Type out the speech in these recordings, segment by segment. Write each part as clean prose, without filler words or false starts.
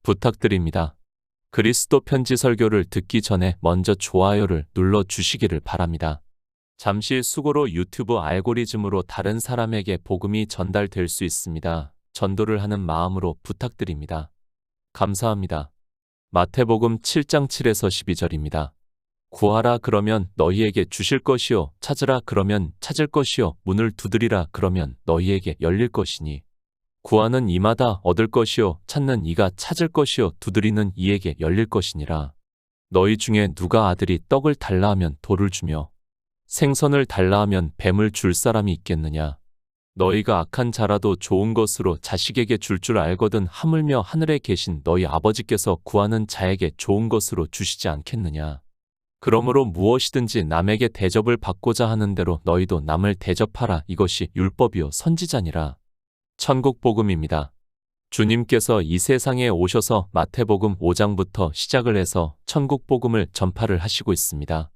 부탁드립니다. 그리스도 편지 설교를 듣기 전에 먼저 좋아요를 눌러 주시기를 바랍니다. 잠시 수고로 유튜브 알고리즘으로 다른 사람에게 복음이 전달될 수 있습니다. 전도를 하는 마음으로 부탁드립니다. 감사합니다. 마태복음 7장 7에서 12절입니다. 구하라 그러면 너희에게 주실 것이요 찾으라 그러면 찾을 것이요 문을 두드리라 그러면 너희에게 열릴 것이니 구하는 이마다 얻을 것이요 찾는 이가 찾을 것이요 두드리는 이에게 열릴 것이니라. 너희 중에 누가 아들이 떡을 달라 하면 돌을 주며 생선을 달라 하면 뱀을 줄 사람이 있겠느냐. 너희가 악한 자라도 좋은 것으로 자식에게 줄 알거든 하물며 하늘에 계신 너희 아버지께서 구하는 자에게 좋은 것으로 주시지 않겠느냐. 그러므로 무엇이든지 남에게 대접을 받고자 하는 대로 너희도 남을 대접하라. 이것이 율법이요 선지자니라. 천국 복음입니다. 주님께서 이 세상에 오셔서 마태복음 5장부터 시작을 해서 천국 복음을 전파를 하시고 있습니다.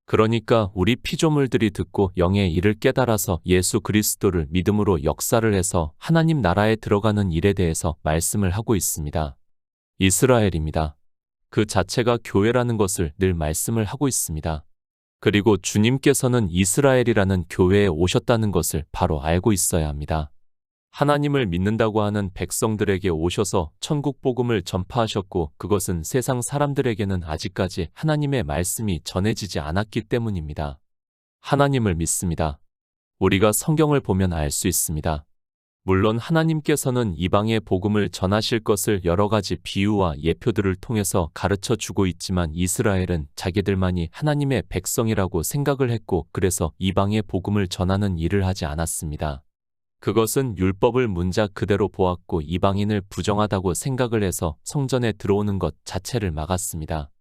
그러니까 우리 피조물들이 듣고 영의 일을 깨달아서 예수 그리스도를 믿음으로 역사를 해서 하나님 나라에 들어가는 일에 대해서 말씀을 하고 있습니다. 이스라엘입니다. 그 자체가 교회라는 것을 늘 말씀을 하고 있습니다. 그리고 주님께서는 이스라엘이라는 교회에 오셨다는 것을 바로 알고 있어야 합니다. 하나님을 믿는다고 하는 백성들에게 오셔서 천국 복음을 전파하셨고 그것은 세상 사람들에게는 아직까지 하나님의 말씀이 전해지지 않았기 때문입니다. 하나님을 믿습니다. 우리가 성경을 보면 알 수 있습니다. 물론 하나님께서는 이방의 복음을 전하실 것을 여러 가지 비유와 예표들을 통해서 가르쳐 주고 있지만 이스라엘은 자기들만이 하나님의 백성이라고 생각을 했고 그래서 이방의 복음을 전하는 일을 하지 않았습니다. 그것은 율법을 문자 그대로 보았고 이방인을 부정하다고 생각을 해서 성전에 들어오는 것 자체를 막았습니다.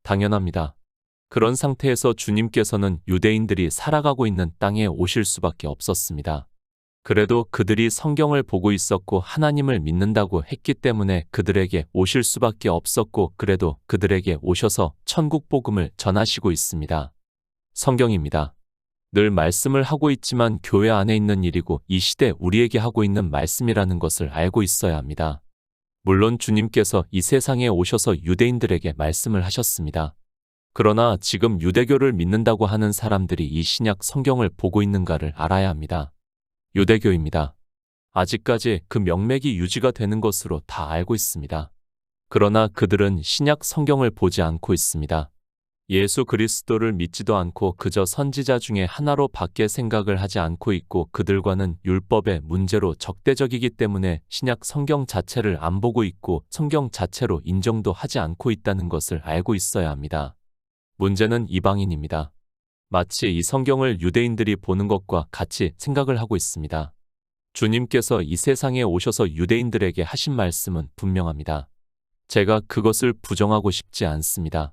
당연합니다. 그런 상태에서 주님께서는 유대인들이 살아가고 있는 땅에 오실 수밖에 없었습니다. 그래도 그들이 성경을 보고 있었고 하나님을 믿는다고 했기 때문에 그들에게 오실 수밖에 없었고 그래도 그들에게 오셔서 천국 복음을 전하시고 있습니다. 성경입니다. 늘 말씀을 하고 있지만 교회 안에 있는 일이고 이 시대 우리에게 하고 있는 말씀이라는 것을 알고 있어야 합니다. 물론 주님께서 이 세상에 오셔서 유대인들에게 말씀을 하셨습니다. 그러나 지금 유대교를 믿는다고 하는 사람들이 이 신약 성경을 보고 있는가를 알아야 합니다. 유대교입니다. 아직까지 그 명맥이 유지가 되는 것으로 다 알고 있습니다. 그러나 그들은 신약 성경을 보지 않고 있습니다. 예수 그리스도를 믿지도 않고 그저 선지자 중에 하나로 밖에 생각을 하지 않고 있고 그들과는 율법의 문제로 적대적이기 때문에 신약 성경 자체를 안 보고 있고 성경 자체로 인정도 하지 않고 있다는 것을 알고 있어야 합니다. 문제는 이방인입니다. 마치 이 성경을 유대인들이 보는 것과 같이 생각을 하고 있습니다. 주님께서 이 세상에 오셔서 유대인들에게 하신 말씀은 분명합니다. 제가 그것을 부정하고 싶지 않습니다.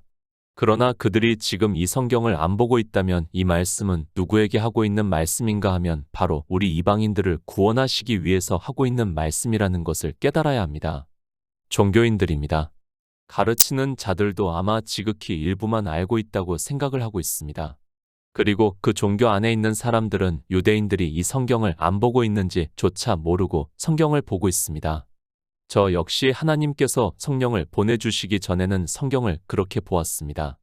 그러나 그들이 지금 이 성경을 안 보고 있다면 이 말씀은 누구에게 하고 있는 말씀인가 하면 바로 우리 이방인들을 구원하시기 위해서 하고 있는 말씀이라는 것을 깨달아야 합니다. 종교인들입니다. 가르치는 자들도 아마 지극히 일부만 알고 있다고 생각을 하고 있습니다. 그리고 그 종교 안에 있는 사람들은 유대인들이 이 성경을 안 보고 있는지 조차 모르고 성경을 보고 있습니다. 저 역시 하나님께서 성령을 보내주시기 전에는 성경을 그렇게 보았습니다.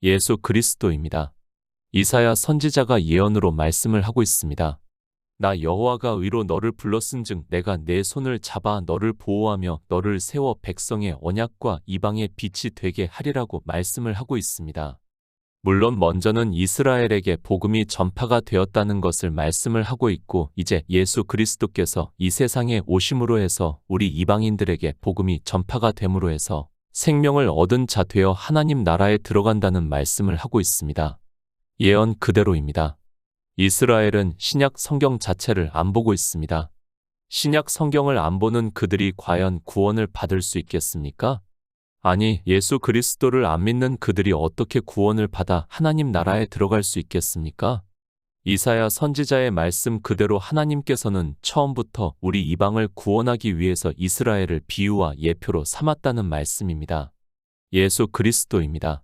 예수 그리스도입니다. 이사야 선지자가 예언으로 말씀을 하고 있습니다. 나 여호와가 의로 너를 불렀은즉 내가 내 손을 잡아 너를 보호하며 너를 세워 백성의 언약과 이방의 빛이 되게 하리라고 말씀을 하고 있습니다. 물론 먼저는 이스라엘에게 복음이 전파가 되었다는 것을 말씀을 하고 있고 이제 예수 그리스도께서 이 세상에 오심으로 해서 우리 이방인들에게 복음이 전파가 됨으로 해서 생명을 얻은 자 되어 하나님 나라에 들어간다는 말씀을 하고 있습니다. 예언 그대로입니다. 이스라엘은 신약 성경 자체를 안 보고 있습니다. 신약 성경을 안 보는 그들이 과연 구원을 받을 수 있겠습니까? 아니, 예수 그리스도를 안 믿는 그들이 어떻게 구원을 받아 하나님 나라에 들어갈 수 있겠습니까? 이사야 선지자의 말씀 그대로 하나님께서는 처음부터 우리 이방을 구원하기 위해서 이스라엘을 비유와 예표로 삼았다는 말씀입니다. 예수 그리스도입니다.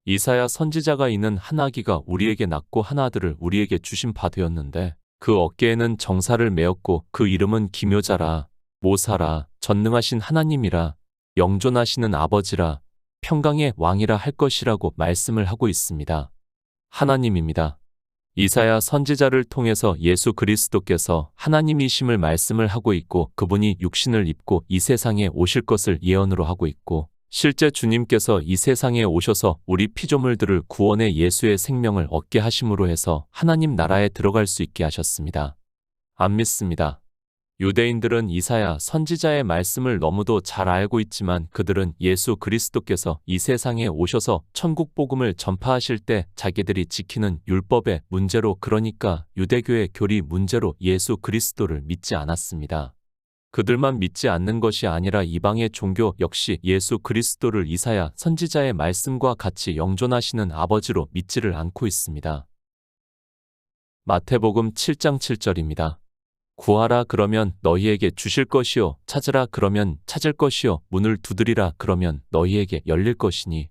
이사야 선지자가 이는 한 아기가 우리에게 낳고 한 아들을 우리에게 주신 바 되었는데 그 어깨에는 정사를 메었고 그 이름은 기묘자라, 모사라, 전능하신 하나님이라. 영존하시는 아버지라 평강의 왕이라 할 것이라고 말씀을 하고 있습니다. 하나님입니다. 이사야 선지자를 통해서 예수 그리스도께서 하나님이심을 말씀을 하고 있고 그분이 육신을 입고 이 세상에 오실 것을 예언으로 하고 있고 실제 주님께서 이 세상에 오셔서 우리 피조물들을 구원해 예수의 생명을 얻게 하심으로 해서 하나님 나라에 들어갈 수 있게 하셨습니다. 안 믿습니다. 유대인들은 이사야 선지자의 말씀을 너무도 잘 알고 있지만 그들은 예수 그리스도께서 이 세상에 오셔서 천국 복음을 전파하실 때 자기들이 지키는 율법의 문제로 그러니까 유대교의 교리 문제로 예수 그리스도를 믿지 않았습니다. 그들만 믿지 않는 것이 아니라 이방의 종교 역시 예수 그리스도를 이사야 선지자의 말씀과 같이 영존하시는 아버지로 믿지를 않고 있습니다. 마태복음 7장 7절입니다. 구하라 그러면 너희에게 주실 것이요 찾으라 그러면 찾을 것이요 문을 두드리라 그러면 너희에게 열릴 것이니.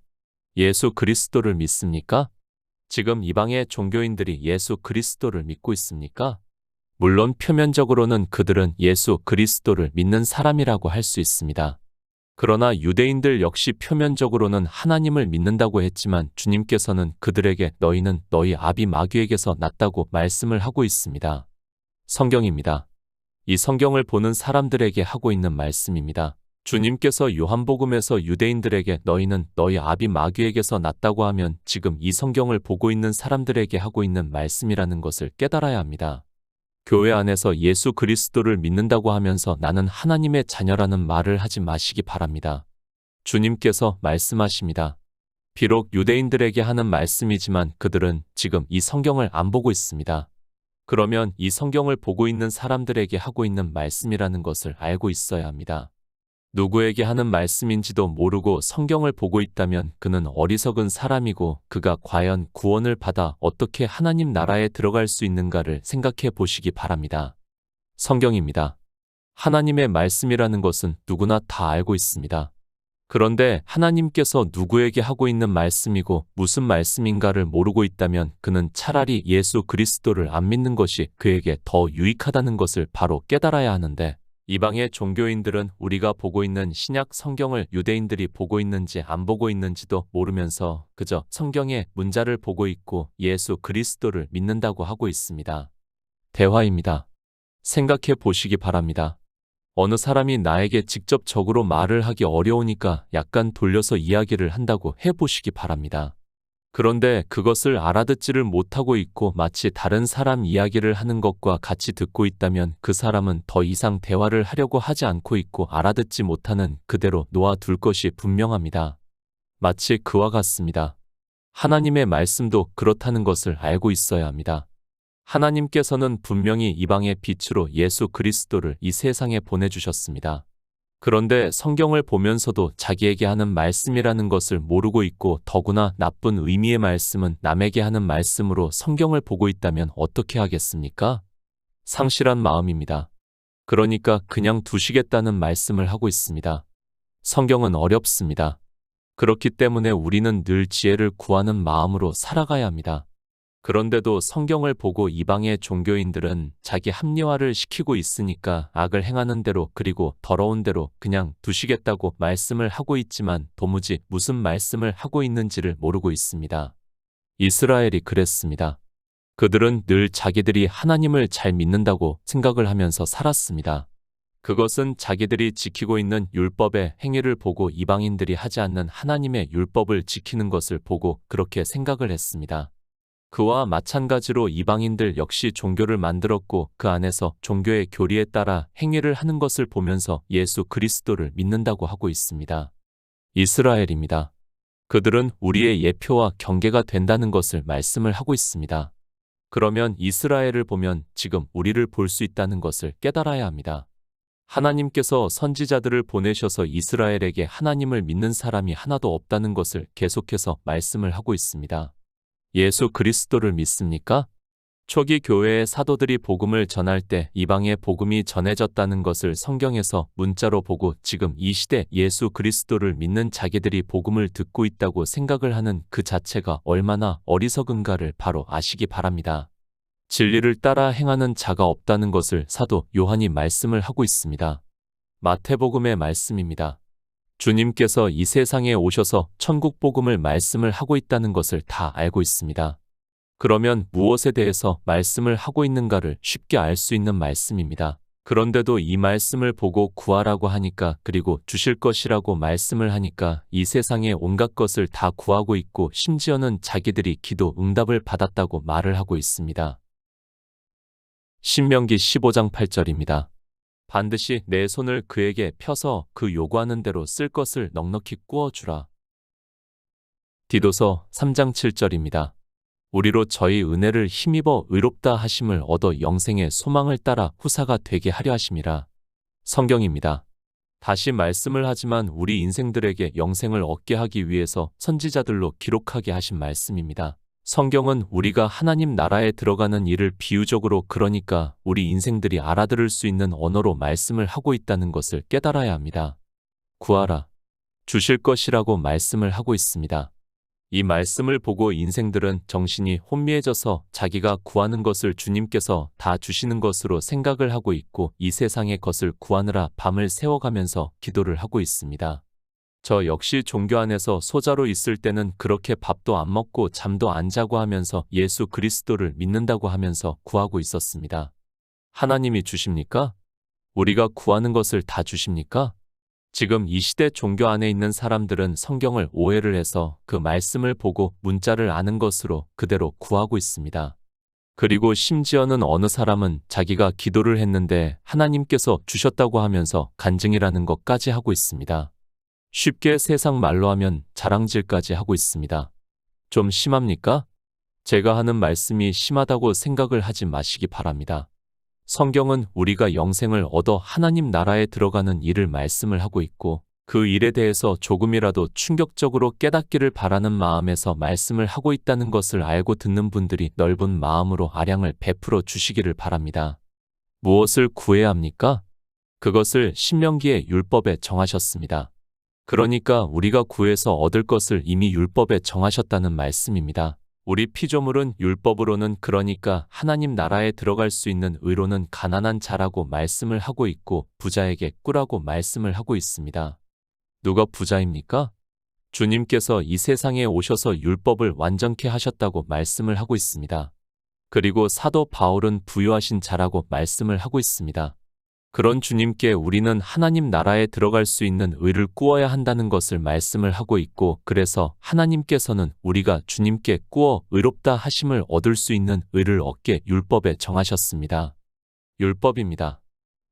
예수 그리스도를 믿습니까? 지금 이방의 종교인들이 예수 그리스도를 믿고 있습니까? 물론 표면적으로는 그들은 예수 그리스도를 믿는 사람이라고 할 수 있습니다. 그러나 유대인들 역시 표면적으로는 하나님을 믿는다고 했지만 주님께서는 그들에게 너희는 너희 아비 마귀에게서 났다고 말씀을 하고 있습니다. 성경입니다. 이 성경을 보는 사람들에게 하고 있는 말씀입니다. 주님께서 요한복음에서 유대인들에게 너희는 너희 아비 마귀에게서 났다고 하면 지금 이 성경을 보고 있는 사람들에게 하고 있는 말씀이라는 것을 깨달아야 합니다. 교회 안에서 예수 그리스도를 믿는다고 하면서 나는 하나님의 자녀라는 말을 하지 마시기 바랍니다. 주님께서 말씀하십니다. 비록 유대인들에게 하는 말씀이지만 그들은 지금 이 성경을 안 보고 있습니다. 그러면 이 성경을 보고 있는 사람들에게 하고 있는 말씀이라는 것을 알고 있어야 합니다. 누구에게 하는 말씀인지도 모르고 성경을 보고 있다면 그는 어리석은 사람이고 그가 과연 구원을 받아 어떻게 하나님 나라에 들어갈 수 있는가를 생각해 보시기 바랍니다. 성경입니다. 하나님의 말씀이라는 것은 누구나 다 알고 있습니다. 그런데 하나님께서 누구에게 하고 있는 말씀이고 무슨 말씀인가를 모르고 있다면 그는 차라리 예수 그리스도를 안 믿는 것이 그에게 더 유익하다는 것을 바로 깨달아야 하는데 이방의 종교인들은 우리가 보고 있는 신약 성경을 유대인들이 보고 있는지 안 보고 있는지도 모르면서 그저 성경의 문자를 보고 있고 예수 그리스도를 믿는다고 하고 있습니다. 대화입니다. 생각해 보시기 바랍니다. 어느 사람이 나에게 직접적으로 말을 하기 어려우니까 약간 돌려서 이야기를 한다고 해보시기 바랍니다. 그런데 그것을 알아듣지를 못하고 있고 마치 다른 사람 이야기를 하는 것과 같이 듣고 있다면 그 사람은 더 이상 대화를 하려고 하지 않고 있고 알아듣지 못하는 그대로 놓아둘 것이 분명합니다. 마치 그와 같습니다. 하나님의 말씀도 그렇다는 것을 알고 있어야 합니다. 하나님께서는 분명히 이방의 빛으로 예수 그리스도를 이 세상에 보내주셨습니다. 그런데 성경을 보면서도 자기에게 하는 말씀이라는 것을 모르고 있고 더구나 나쁜 의미의 말씀은 남에게 하는 말씀으로 성경을 보고 있다면 어떻게 하겠습니까? 상실한 마음입니다. 그러니까 그냥 두시겠다는 말씀을 하고 있습니다. 성경은 어렵습니다. 그렇기 때문에 우리는 늘 지혜를 구하는 마음으로 살아가야 합니다. 그런데도 성경을 보고 이방의 종교인들은 자기 합리화를 시키고 있으니까 악을 행하는 대로 그리고 더러운 대로 그냥 두시겠다고 말씀을 하고 있지만 도무지 무슨 말씀을 하고 있는지를 모르고 있습니다. 이스라엘이 그랬습니다. 그들은 늘 자기들이 하나님을 잘 믿는다고 생각을 하면서 살았습니다. 그것은 자기들이 지키고 있는 율법의 행위를 보고 이방인들이 하지 않는 하나님의 율법을 지키는 것을 보고 그렇게 생각을 했습니다. 그와 마찬가지로 이방인들 역시 종교를 만들었고 그 안에서 종교의 교리에 따라 행위를 하는 것을 보면서 예수 그리스도를 믿는다고 하고 있습니다. 이스라엘입니다. 그들은 우리의 예표와 경계가 된다는 것을 말씀을 하고 있습니다. 그러면 이스라엘을 보면 지금 우리를 볼 수 있다는 것을 깨달아야 합니다. 하나님께서 선지자들을 보내셔서 이스라엘에게 하나님을 믿는 사람이 하나도 없다는 것을 계속해서 말씀을 하고 있습니다. 예수 그리스도를 믿습니까? 초기 교회의 사도들이 복음을 전할 때 이방의 복음이 전해졌다는 것을 성경에서 문자로 보고 지금 이 시대 예수 그리스도를 믿는 자기들이 복음을 듣고 있다고 생각을 하는 그 자체가 얼마나 어리석은가를 바로 아시기 바랍니다. 진리를 따라 행하는 자가 없다는 것을 사도 요한이 말씀을 하고 있습니다. 마태복음의 말씀입니다. 주님께서 이 세상에 오셔서 천국 복음을 말씀을 하고 있다는 것을 다 알고 있습니다. 그러면 무엇에 대해서 말씀을 하고 있는가를 쉽게 알 수 있는 말씀입니다. 그런데도 이 말씀을 보고 구하라고 하니까, 그리고 주실 것이라고 말씀을 하니까 이 세상의 온갖 것을 다 구하고 있고, 심지어는 자기들이 기도 응답을 받았다고 말을 하고 있습니다. 신명기 15장 8절입니다. 반드시 내 손을 그에게 펴서 그 요구하는 대로 쓸 것을 넉넉히 꾸어주라. 디도서 3장 7절입니다. 우리로 저희 은혜를 힘입어 의롭다 하심을 얻어 영생의 소망을 따라 후사가 되게 하려 하심이라. 성경입니다. 다시 말씀을 하지만 우리 인생들에게 영생을 얻게 하기 위해서 선지자들로 기록하게 하신 말씀입니다. 성경은 우리가 하나님 나라에 들어가는 일을 비유적으로, 그러니까 우리 인생들이 알아들을 수 있는 언어로 말씀을 하고 있다는 것을 깨달아야 합니다. 구하라. 주실 것이라고 말씀을 하고 있습니다. 이 말씀을 보고 인생들은 정신이 혼미해져서 자기가 구하는 것을 주님께서 다 주시는 것으로 생각을 하고 있고, 이 세상의 것을 구하느라 밤을 새워가면서 기도를 하고 있습니다. 저 역시 종교 안에서 소자로 있을 때는 그렇게 밥도 안 먹고 잠도 안 자고 하면서 예수 그리스도를 믿는다고 하면서 구하고 있었습니다. 하나님이 주십니까? 우리가 구하는 것을 다 주십니까? 지금 이 시대 종교 안에 있는 사람들은 성경을 오해를 해서 그 말씀을 보고 문자를 아는 것으로 그대로 구하고 있습니다. 그리고 심지어는 어느 사람은 자기가 기도를 했는데 하나님께서 주셨다고 하면서 간증이라는 것까지 하고 있습니다. 쉽게 세상 말로 하면 자랑질까지 하고 있습니다. 좀 심합니까? 제가 하는 말씀이 심하다고 생각을 하지 마시기 바랍니다. 성경은 우리가 영생을 얻어 하나님 나라에 들어가는 일을 말씀을 하고 있고, 그 일에 대해서 조금이라도 충격적으로 깨닫기를 바라는 마음에서 말씀을 하고 있다는 것을 알고 듣는 분들이 넓은 마음으로 아량을 베풀어 주시기를 바랍니다. 무엇을 구해야 합니까? 그것을 신명기의 율법에 정하셨습니다. 그러니까 우리가 구해서 얻을 것을 이미 율법에 정하셨다는 말씀입니다. 우리 피조물은 율법으로는, 그러니까 하나님 나라에 들어갈 수 있는 의로는 가난한 자라고 말씀을 하고 있고, 부자에게 꾸라고 말씀을 하고 있습니다. 누가 부자입니까? 주님께서 이 세상에 오셔서 율법을 완전케 하셨다고 말씀을 하고 있습니다. 그리고 사도 바울은 부유하신 자라고 말씀을 하고 있습니다. 그런 주님께 우리는 하나님 나라에 들어갈 수 있는 의를 꾸어야 한다는 것을 말씀을 하고 있고, 그래서 하나님께서는 우리가 주님께 꾸어 의롭다 하심을 얻을 수 있는 의를 얻게 율법에 정하셨습니다. 율법입니다.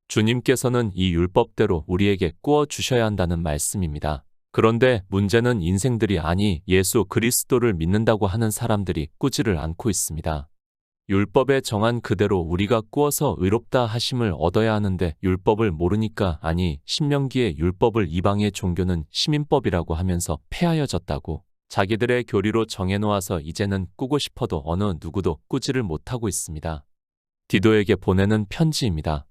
주님께서는 이 율법대로 우리에게 꾸어 주셔야 한다는 말씀입니다. 그런데 문제는 인생들이, 아니 예수 그리스도를 믿는다고 하는 사람들이 꾸지를 않고 있습니다. 율법에 정한 그대로 우리가 꾸어서 의롭다 하심을 얻어야 하는데 율법을 모르니까, 아니 신명기의 율법을 이방의 종교는 시민법이라고 하면서 폐하여졌다고 자기들의 교리로 정해놓아서 이제는 꾸고 싶어도 어느 누구도 꾸지를 못하고 있습니다. 디도에게 보내는 편지입니다.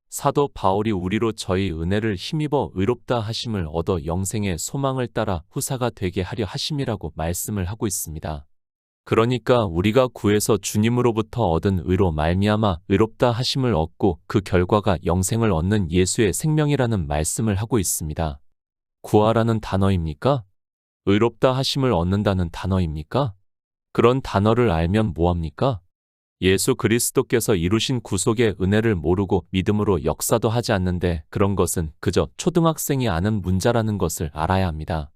사도 바울이 우리로 저희 은혜를 힘입어 의롭다 하심을 얻어 영생의 소망을 따라 후사가 되게 하려 하심이라고 말씀을 하고 있습니다. 그러니까 우리가 구해서 주님으로부터 얻은 의로 말미암아 의롭다 하심을 얻고, 그 결과가 영생을 얻는 예수의 생명이라는 말씀을 하고 있습니다. 구하라는 단어입니까? 의롭다 하심을 얻는다는 단어입니까? 그런 단어를 알면 뭐합니까? 예수 그리스도께서 이루신 구속의 은혜를 모르고 믿음으로 역사도 하지 않는데, 그런 것은 그저 초등학생이 아는 문자라는 것을 알아야 합니다.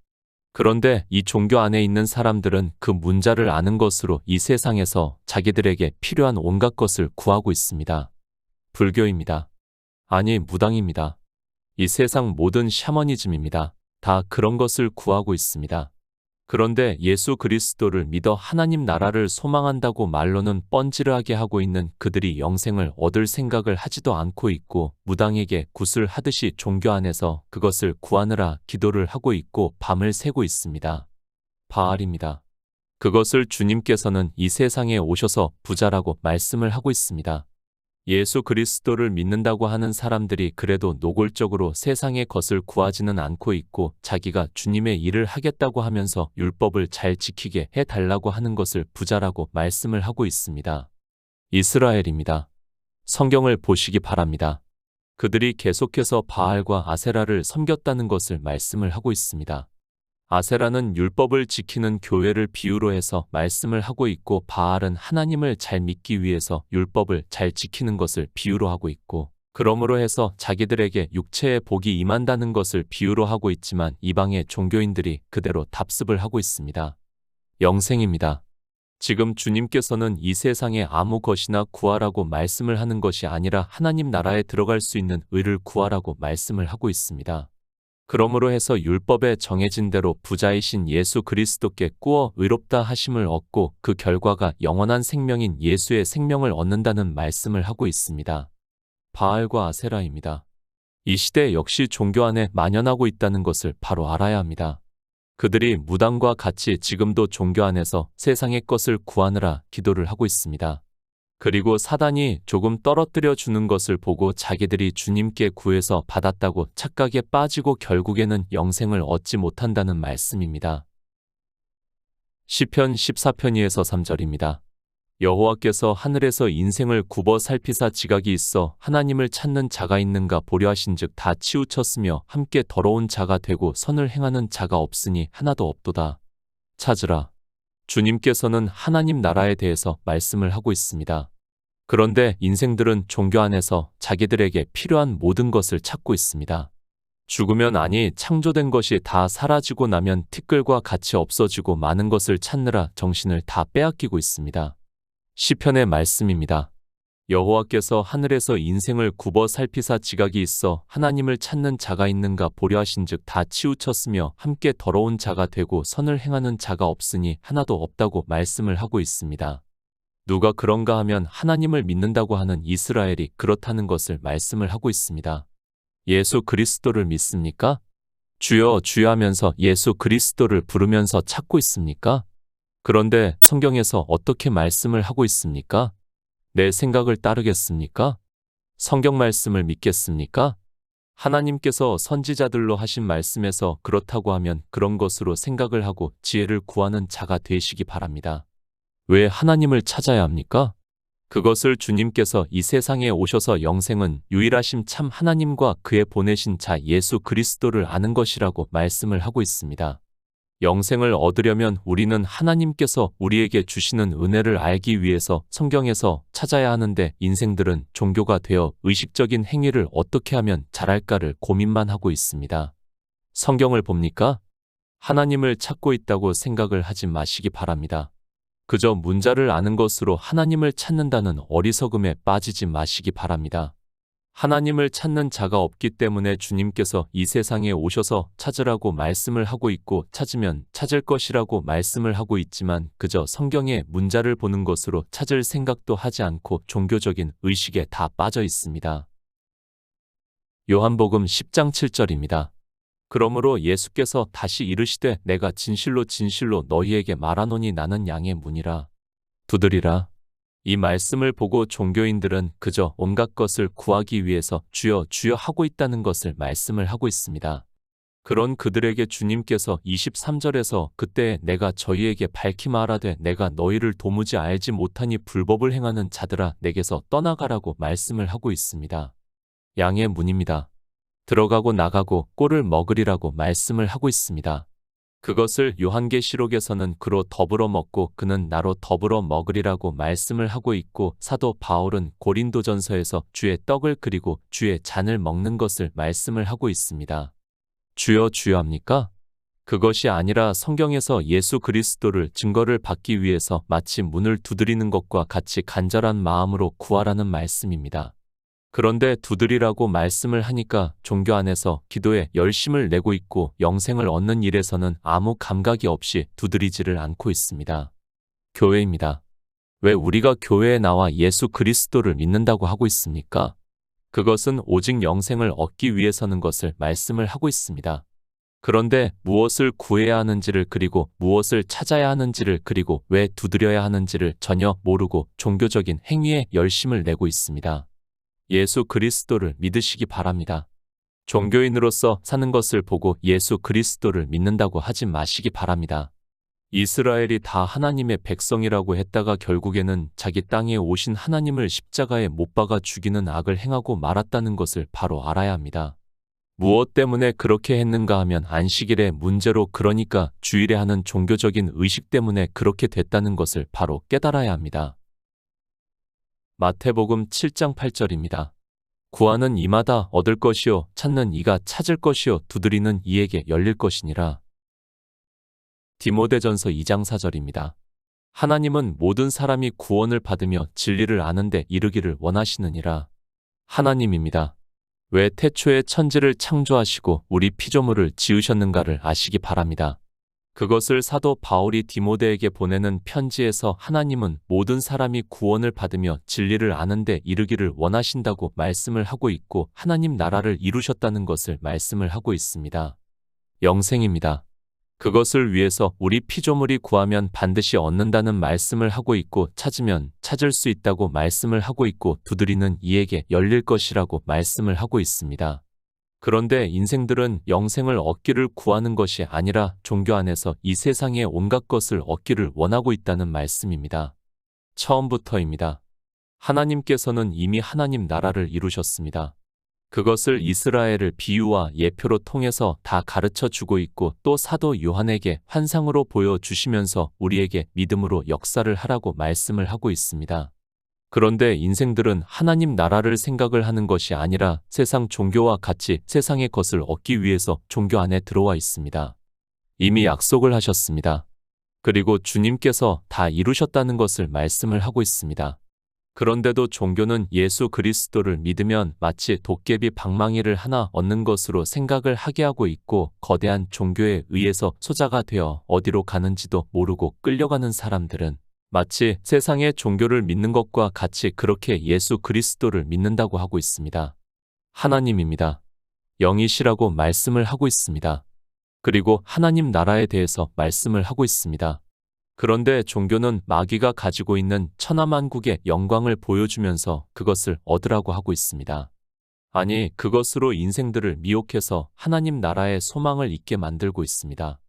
그런데 이 종교 안에 있는 사람들은 그 문자를 아는 것으로 이 세상에서 자기들에게 필요한 온갖 것을 구하고 있습니다. 불교입니다. 아니 무당입니다. 이 세상 모든 샤머니즘입니다. 다 그런 것을 구하고 있습니다. 그런데 예수 그리스도를 믿어 하나님 나라를 소망한다고 말로는 뻔지르하게 하고 있는 그들이 영생을 얻을 생각을 하지도 않고 있고, 무당에게 굿을 하듯이 종교 안에서 그것을 구하느라 기도를 하고 있고 밤을 새고 있습니다. 바알입니다. 그것을 주님께서는 이 세상에 오셔서 부자라고 말씀을 하고 있습니다. 예수 그리스도를 믿는다고 하는 사람들이 그래도 노골적으로 세상의 것을 구하지는 않고 있고, 자기가 주님의 일을 하겠다고 하면서 율법을 잘 지키게 해달라고 하는 것을 부자라고 말씀을 하고 있습니다. 이스라엘입니다. 성경을 보시기 바랍니다. 그들이 계속해서 바알과 아세라를 섬겼다는 것을 말씀을 하고 있습니다. 아세라는 율법을 지키는 교회를 비유로 해서 말씀을 하고 있고, 바알은 하나님을 잘 믿기 위해서 율법을 잘 지키는 것을 비유로 하고 있고, 그러므로 해서 자기들에게 육체의 복이 임한다는 것을 비유로 하고 있지만, 이방의 종교인들이 그대로 답습을 하고 있습니다. 영생입니다. 지금 주님께서는 이 세상에 아무 것이나 구하라고 말씀을 하는 것이 아니라 하나님 나라에 들어갈 수 있는 의를 구하라고 말씀을 하고 있습니다. 그러므로 해서 율법에 정해진 대로 부자이신 예수 그리스도께 꾸어 의롭다 하심을 얻고, 그 결과가 영원한 생명인 예수의 생명을 얻는다는 말씀을 하고 있습니다. 바알과 아세라입니다. 이 시대 역시 종교 안에 만연하고 있다는 것을 바로 알아야 합니다. 그들이 무당과 같이 지금도 종교 안에서 세상의 것을 구하느라 기도를 하고 있습니다. 그리고 사단이 조금 떨어뜨려 주는 것을 보고 자기들이 주님께 구해서 받았다고 착각에 빠지고 결국에는 영생을 얻지 못한다는 말씀입니다. 시편 14편 2에서 3절입니다. 여호와께서 하늘에서 인생을 굽어 살피사 지각이 있어 하나님을 찾는 자가 있는가 보려 하신즉 다 치우쳤으며 함께 더러운 자가 되고 선을 행하는 자가 없으니 하나도 없도다. 찾으라. 주님께서는 하나님 나라에 대해서 말씀을 하고 있습니다. 그런데 인생들은 종교 안에서 자기들에게 필요한 모든 것을 찾고 있습니다. 죽으면, 아니 창조된 것이 다 사라지고 나면 티끌과 같이 없어지고 많은 것을 찾느라 정신을 다 빼앗기고 있습니다. 시편의 말씀입니다. 여호와께서 하늘에서 인생을 굽어 살피사 지각이 있어 하나님을 찾는 자가 있는가 보려 하신즉 다 치우쳤으며 함께 더러운 자가 되고 선을 행하는 자가 없으니 하나도 없다고 말씀을 하고 있습니다. 누가 그런가 하면 하나님을 믿는다고 하는 이스라엘이 그렇다는 것을 말씀을 하고 있습니다. 예수 그리스도를 믿습니까? 주여 주여 하면서 예수 그리스도를 부르면서 찾고 있습니까? 그런데 성경에서 어떻게 말씀을 하고 있습니까? 내 생각을 따르겠습니까? 성경 말씀을 믿겠습니까? 하나님께서 선지자들로 하신 말씀에서 그렇다고 하면 그런 것으로 생각을 하고 지혜를 구하는 자가 되시기 바랍니다. 왜 하나님을 찾아야 합니까? 그것을 주님께서 이 세상에 오셔서 영생은 유일하심 참 하나님과 그의 보내신 자 예수 그리스도를 아는 것이라고 말씀을 하고 있습니다. 영생을 얻으려면 우리는 하나님께서 우리에게 주시는 은혜를 알기 위해서 성경에서 찾아야 하는데, 인생들은 종교가 되어 의식적인 행위를 어떻게 하면 잘할까를 고민만 하고 있습니다. 성경을 봅니까? 하나님을 찾고 있다고 생각을 하지 마시기 바랍니다. 그저 문자를 아는 것으로 하나님을 찾는다는 어리석음에 빠지지 마시기 바랍니다. 하나님을 찾는 자가 없기 때문에 주님께서 이 세상에 오셔서 찾으라고 말씀을 하고 있고, 찾으면 찾을 것이라고 말씀을 하고 있지만 그저 성경의 문자를 보는 것으로 찾을 생각도 하지 않고 종교적인 의식에 다 빠져 있습니다. 요한복음 10장 7절입니다. 그러므로 예수께서 다시 이르시되 내가 진실로 진실로 너희에게 말하노니 나는 양의 문이라. 두드리라. 이 말씀을 보고 종교인들은 그저 온갖 것을 구하기 위해서 주여 주여 하고 있다는 것을 말씀을 하고 있습니다. 그런 그들에게 주님께서 23절에서 그때 내가 저희에게 밝히 말하되 내가 너희를 도무지 알지 못하니 불법을 행하는 자들아 내게서 떠나가라고 말씀을 하고 있습니다. 양의 문입니다. 들어가고 나가고 꼴을 먹으리라고 말씀을 하고 있습니다. 그것을 요한계시록에서는 그로 더불어 먹고 그는 나로 더불어 먹으리라고 말씀을 하고 있고, 사도 바울은 고린도전서에서 주의 떡을 그리고 주의 잔을 먹는 것을 말씀을 하고 있습니다. 주여 주여 합니까? 그것이 아니라 성경에서 예수 그리스도를 증거를 받기 위해서 마치 문을 두드리는 것과 같이 간절한 마음으로 구하라는 말씀입니다. 그런데 두드리라고 말씀을 하니까 종교 안에서 기도에 열심을 내고 있고 영생을 얻는 일에서는 아무 감각이 없이 두드리지를 않고 있습니다. 교회입니다. 왜 우리가 교회에 나와 예수 그리스도를 믿는다고 하고 있습니까? 그것은 오직 영생을 얻기 위해서는 것을 말씀을 하고 있습니다. 그런데 무엇을 구해야 하는지를, 그리고 무엇을 찾아야 하는지를, 그리고 왜 두드려야 하는지를 전혀 모르고 종교적인 행위에 열심을 내고 있습니다. 예수 그리스도를 믿으시기 바랍니다. 종교인으로서 사는 것을 보고 예수 그리스도를 믿는다고 하지 마시기 바랍니다. 이스라엘이 다 하나님의 백성이라고 했다가 결국에는 자기 땅에 오신 하나님을 십자가에 못 박아 죽이는 악을 행하고 말았다는 것을 바로 알아야 합니다. 무엇 때문에 그렇게 했는가 하면 안식일의 문제로, 그러니까 주일에 하는 종교적인 의식 때문에 그렇게 됐다는 것을 바로 깨달아야 합니다. 마태복음 7장 8절입니다. 구하는 이마다 얻을 것이요 찾는 이가 찾을 것이요 두드리는 이에게 열릴 것이니라. 디모데전서 2장 4절입니다. 하나님은 모든 사람이 구원을 받으며 진리를 아는 데 이르기를 원하시느니라. 하나님입니다. 왜 태초에 천지를 창조하시고 우리 피조물을 지으셨는가를 아시기 바랍니다. 그것을 사도 바울이 디모데에게 보내는 편지에서 하나님은 모든 사람이 구원을 받으며 진리를 아는 데 이르기를 원하신다고 말씀을 하고 있고, 하나님 나라를 이루셨다는 것을 말씀을 하고 있습니다. 영생입니다. 그것을 위해서 우리 피조물이 구하면 반드시 얻는다는 말씀을 하고 있고, 찾으면 찾을 수 있다고 말씀을 하고 있고, 두드리는 이에게 열릴 것이라고 말씀을 하고 있습니다. 그런데 인생들은 영생을 얻기를 구하는 것이 아니라 종교 안에서 이 세상의 온갖 것을 얻기를 원하고 있다는 말씀입니다. 처음부터입니다. 하나님께서는 이미 하나님 나라를 이루셨습니다. 그것을 이스라엘을 비유와 예표로 통해서 다 가르쳐 주고 있고, 또 사도 요한에게 환상으로 보여주시면서 우리에게 믿음으로 역사를 하라고 말씀을 하고 있습니다. 그런데 인생들은 하나님 나라를 생각을 하는 것이 아니라 세상 종교와 같이 세상의 것을 얻기 위해서 종교 안에 들어와 있습니다. 이미 약속을 하셨습니다. 그리고 주님께서 다 이루셨다는 것을 말씀을 하고 있습니다. 그런데도 종교는 예수 그리스도를 믿으면 마치 도깨비 방망이를 하나 얻는 것으로 생각을 하게 하고 있고, 거대한 종교에 의해서 소자가 되어 어디로 가는지도 모르고 끌려가는 사람들은 마치 세상의 종교를 믿는 것과 같이 그렇게 예수 그리스도를 믿는다고 하고 있습니다. 하나님입니다. 영이시라고 말씀을 하고 있습니다. 그리고 하나님 나라에 대해서 말씀을 하고 있습니다. 그런데 종교는 마귀가 가지고 있는 천하만국의 영광을 보여주면서 그것을 얻으라고 하고 있습니다. 아니, 그것으로 인생들을 미혹해서 하나님 나라의 소망을 잊게 만들고 있습니다.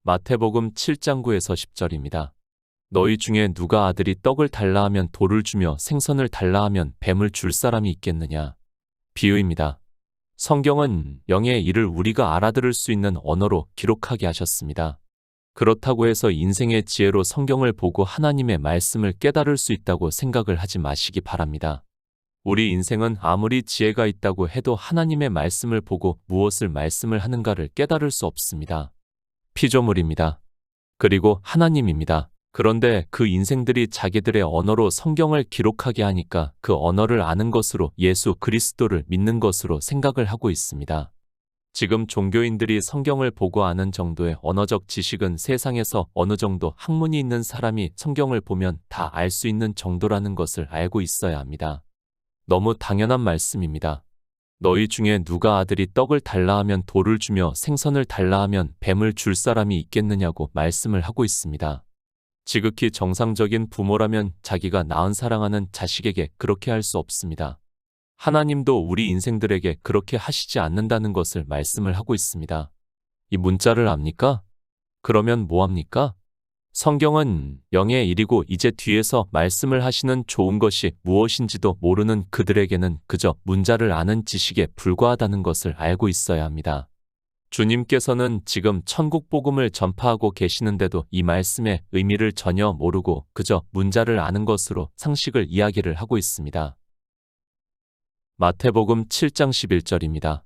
마태복음 7장 9에서 10절입니다. 너희 중에 누가 아들이 떡을 달라 하면 돌을 주며 생선을 달라 하면 뱀을 줄 사람이 있겠느냐. 비유입니다. 성경은 영의 일을 우리가 알아들을 수 있는 언어로 기록하게 하셨습니다. 그렇다고 해서 인생의 지혜로 성경을 보고 하나님의 말씀을 깨달을 수 있다고 생각을 하지 마시기 바랍니다. 우리 인생은 아무리 지혜가 있다고 해도 하나님의 말씀을 보고 무엇을 말씀을 하는가를 깨달을 수 없습니다. 피조물입니다. 그리고 하나님입니다. 그런데 그 인생들이 자기들의 언어로 성경을 기록하게 하니까 그 언어를 아는 것으로 예수 그리스도를 믿는 것으로 생각을 하고 있습니다. 지금 종교인들이 성경을 보고 아는 정도의 언어적 지식은 세상에서 어느 정도 학문이 있는 사람이 성경을 보면 다 알 수 있는 정도라는 것을 알고 있어야 합니다. 너무 당연한 말씀입니다. 너희 중에 누가 아들이 떡을 달라 하면 돌을 주며 생선을 달라 하면 뱀을 줄 사람이 있겠느냐고 말씀을 하고 있습니다. 지극히 정상적인 부모라면 자기가 낳은 사랑하는 자식에게 그렇게 할 수 없습니다. 하나님도 우리 인생들에게 그렇게 하시지 않는다는 것을 말씀을 하고 있습니다. 이 문자를 압니까? 그러면 뭐합니까? 성경은 영의 일이고 이제 뒤에서 말씀을 하시는 좋은 것이 무엇인지도 모르는 그들에게는 그저 문자를 아는 지식에 불과하다는 것을 알고 있어야 합니다. 주님께서는 지금 천국 복음을 전파하고 계시는데도 이 말씀의 의미를 전혀 모르고 그저 문자를 아는 것으로 상식을 이야기를 하고 있습니다. 마태복음 7장 11절입니다.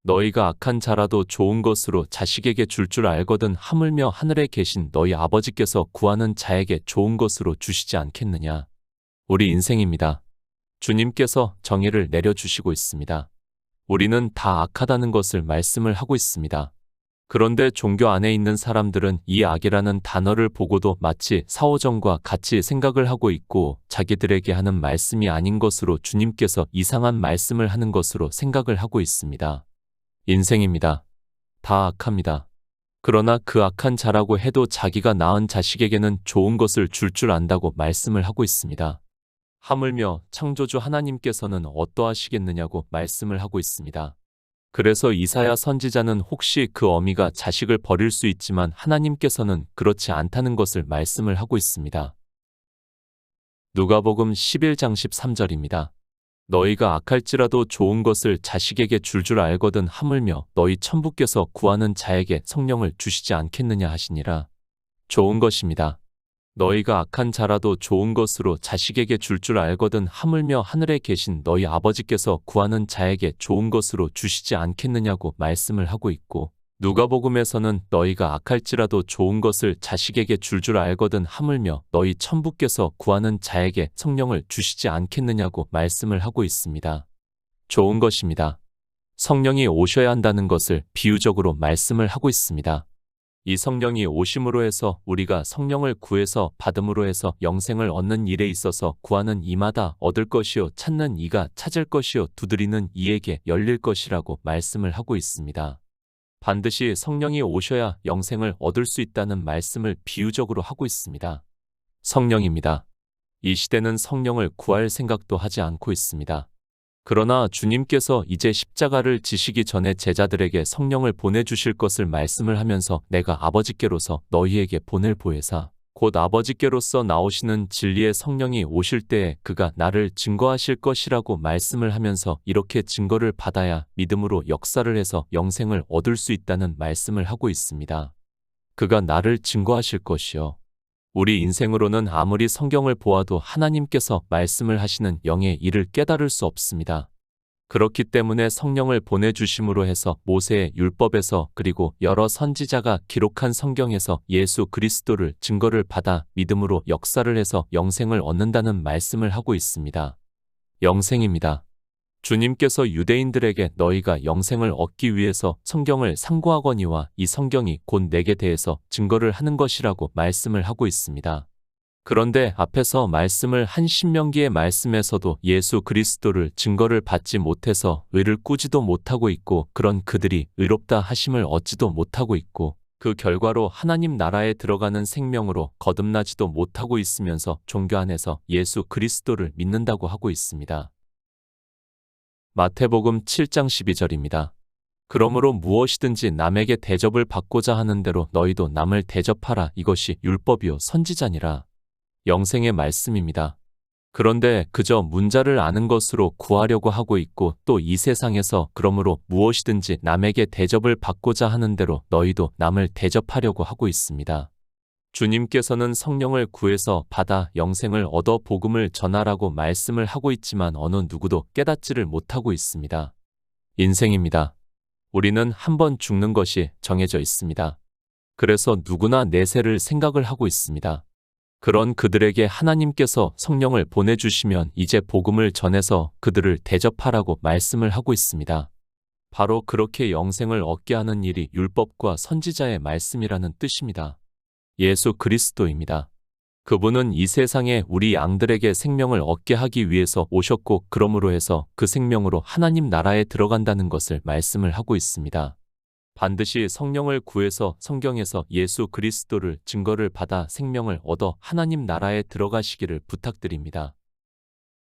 너희가 악한 자라도 좋은 것으로 자식에게 줄 줄 알거든 하물며 하늘에 계신 너희 아버지께서 구하는 자에게 좋은 것으로 주시지 않겠느냐. 우리 인생입니다. 주님께서 정의를 내려주시고 있습니다. 우리는 다 악하다는 것을 말씀을 하고 있습니다. 그런데 종교 안에 있는 사람들은 이 악이라는 단어를 보고도 마치 사오정과 같이 생각을 하고 있고 자기들에게 하는 말씀이 아닌 것으로 주님께서 이상한 말씀을 하는 것으로 생각을 하고 있습니다. 인생입니다. 다 악합니다. 그러나 그 악한 자라고 해도 자기가 낳은 자식에게는 좋은 것을 줄 안다고 말씀을 하고 있습니다. 하물며 창조주 하나님께서는 어떠하시겠느냐고 말씀을 하고 있습니다. 그래서 이사야 선지자는 혹시 그 어미가 자식을 버릴 수 있지만 하나님께서는 그렇지 않다는 것을 말씀을 하고 있습니다. 누가복음 11장 13절입니다. 너희가 악할지라도 좋은 것을 자식에게 줄 알거든 하물며 너희 천부께서 구하는 자에게 성령을 주시지 않겠느냐 하시니라. 좋은 것입니다. 너희가 악한 자라도 좋은 것으로 자식에게 줄 알거든 하물며 하늘에 계신 너희 아버지께서 구하는 자에게 좋은 것으로 주시지 않겠느냐고 말씀을 하고 있고, 누가복음에서는 너희가 악할지라도 좋은 것을 자식에게 줄 알거든 하물며 너희 천부께서 구하는 자에게 성령을 주시지 않겠느냐고 말씀을 하고 있습니다. 좋은 것입니다. 성령이 오셔야 한다는 것을 비유적으로 말씀을 하고 있습니다. 이 성령이 오심으로 해서 우리가 성령을 구해서 받음으로 해서 영생을 얻는 일에 있어서 구하는 이마다 얻을 것이요 찾는 이가 찾을 것이요 두드리는 이에게 열릴 것이라고 말씀을 하고 있습니다. 반드시 성령이 오셔야 영생을 얻을 수 있다는 말씀을 비유적으로 하고 있습니다. 성령입니다. 이 시대는 성령을 구할 생각도 하지 않고 있습니다. 그러나 주님께서 이제 십자가를 지시기 전에 제자들에게 성령을 보내주실 것을 말씀을 하면서 내가 아버지께로서 너희에게 보낼 보혜사 곧 아버지께로서 나오시는 진리의 성령이 오실 때에 그가 나를 증거하실 것이라고 말씀을 하면서 이렇게 증거를 받아야 믿음으로 역사를 해서 영생을 얻을 수 있다는 말씀을 하고 있습니다. 그가 나를 증거하실 것이요. 우리 인생으로는 아무리 성경을 보아도 하나님께서 말씀을 하시는 영의 일을 깨달을 수 없습니다. 그렇기 때문에 성령을 보내주심으로 해서 모세의 율법에서 그리고 여러 선지자가 기록한 성경에서 예수 그리스도를 증거를 받아 믿음으로 역사를 해서 영생을 얻는다는 말씀을 하고 있습니다. 영생입니다. 주님께서 유대인들에게 너희가 영생을 얻기 위해서 성경을 상고하거니와 이 성경이 곧 내게 대해서 증거를 하는 것이라고 말씀을 하고 있습니다. 그런데 앞에서 말씀을 한 신명기의 말씀에서도 예수 그리스도를 증거를 받지 못해서 의를 꾸지도 못하고 있고 그런 그들이 의롭다 하심을 얻지도 못하고 있고 그 결과로 하나님 나라에 들어가는 생명으로 거듭나지도 못하고 있으면서 종교 안에서 예수 그리스도를 믿는다고 하고 있습니다. 마태복음 7장 12절입니다. 그러므로 무엇이든지 남에게 대접을 받고자 하는 대로 너희도 남을 대접하라. 이것이 율법이요 선지자니라. 영생의 말씀입니다. 그런데 그저 문자를 아는 것으로 구하려고 하고 있고 또 이 세상에서 그러므로 무엇이든지 남에게 대접을 받고자 하는 대로 너희도 남을 대접하려고 하고 있습니다. 주님께서는 성령을 구해서 받아 영생을 얻어 복음을 전하라고 말씀을 하고 있지만 어느 누구도 깨닫지를 못하고 있습니다. 인생입니다. 우리는 한 번 죽는 것이 정해져 있습니다. 그래서 누구나 내세를 생각을 하고 있습니다. 그런 그들에게 하나님께서 성령을 보내주시면 이제 복음을 전해서 그들을 대접하라고 말씀을 하고 있습니다. 바로 그렇게 영생을 얻게 하는 일이 율법과 선지자의 말씀이라는 뜻입니다. 예수 그리스도입니다. 그분은 이 세상에 우리 양들에게 생명을 얻게 하기 위해서 오셨고 그러므로 해서 그 생명으로 하나님 나라에 들어간다는 것을 말씀을 하고 있습니다. 반드시 성령을 구해서 성경에서 예수 그리스도를 증거를 받아 생명을 얻어 하나님 나라에 들어가시기를 부탁드립니다.